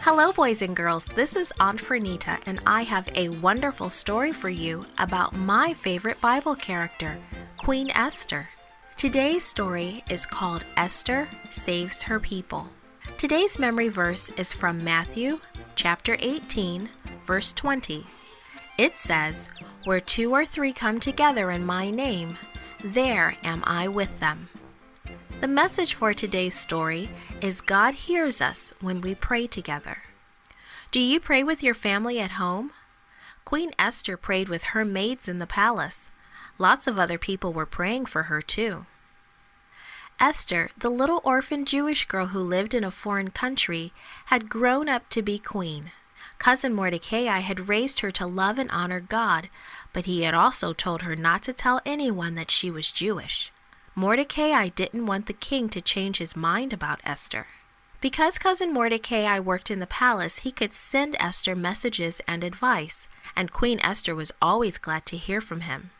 Hello, boys and girls. This is Aunt Fernita, and I have a wonderful story for you about my favorite Bible character, Queen Esther. Today's story is called Esther Saves Her People. Today's memory verse is from Matthew chapter 18, verse 20. It says, "Where two or three come together in my name, there am I with them." The message for today's story is God hears us when we pray together. Do you pray with your family at home? Queen Esther prayed with her maids in the palace. Lots of other people were praying for her too. Esther, the little orphan Jewish girl who lived in a foreign country, had grown up to be queen. Cousin Mordecai had raised her to love and honor God, but he had also told her not to tell anyone that she was Jewish. Mordecai didn't want the king to change his mind about Esther. Because Cousin Mordecai worked in the palace, he could send Esther messages and advice, and Queen Esther was always glad to hear from him.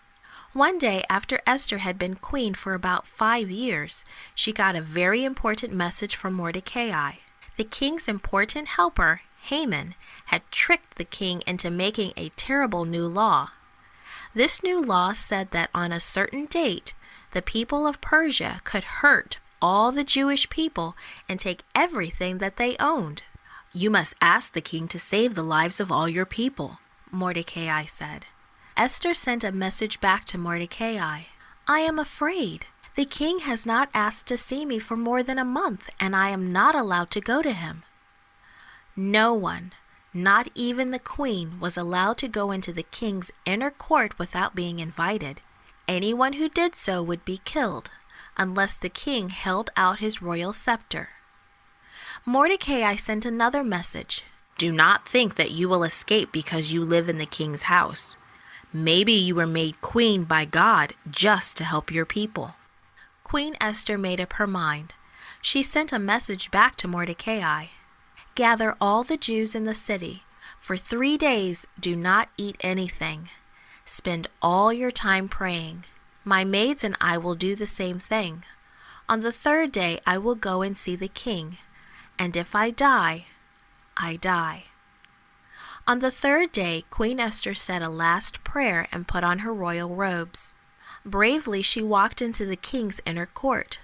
One day, after Esther had been queen for about 5 years, she got a very important message from Mordecai. The king's important helper, Haman, had tricked the king into making a terrible new law. This new law said that on a certain date, the people of Persia could hurt all the Jewish people and take everything that they owned. "You must ask the king to save the lives of all your people," Mordecai said. Esther sent a message back to Mordecai. "I am afraid. The king has not asked to see me for more than a month, and I am not allowed to go to him." No one, not even the queen, was allowed to go into the king's inner court without being invited. Anyone who did so would be killed, unless the king held out his royal scepter. Mordecai sent another message. "Do not think that you will escape because you live in the king's house. Maybe you were made queen by God just to help your people." Queen Esther made up her mind. She sent a message back to Mordecai. "Gather all the Jews in the city. For 3 days, do not eat anything. Spend all your time praying. My maids and I will do the same thing. On the 3rd day, I will go and see the king. And if I die, I die." On the 3rd day, Queen Esther said a last prayer and put on her royal robes. Bravely, she walked into the king's inner court.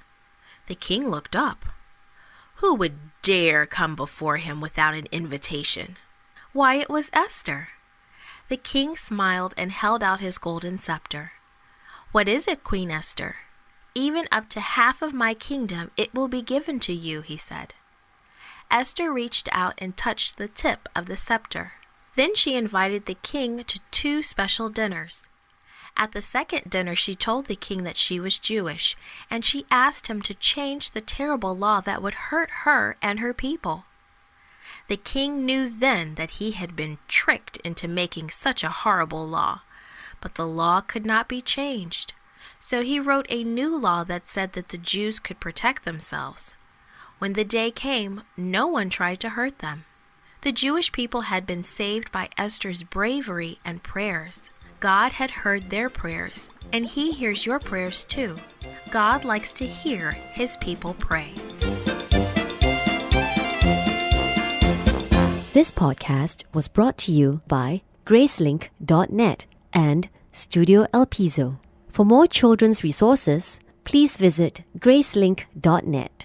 The king looked up. Who would dare come before him without an invitation? Why, it was Esther. The king smiled and held out his golden scepter. "What is it, Queen Esther?" "Even up to half of my kingdom, it will be given to you," he said. Esther reached out and touched the tip of the scepter. Then she invited the king to 2 special dinners. At the second dinner, she told the king that she was Jewish, and she asked him to change the terrible law that would hurt her and her people. The king knew then that he had been tricked into making such a horrible law, but the law could not be changed. So he wrote a new law that said that the Jews could protect themselves. When the day came, no one tried to hurt them. The Jewish people had been saved by Esther's bravery and prayers. God had heard their prayers, and he hears your prayers too. God likes to hear his people pray. This podcast was brought to you by Gracelink.net and Studio El Piso. For more children's resources, please visit Gracelink.net.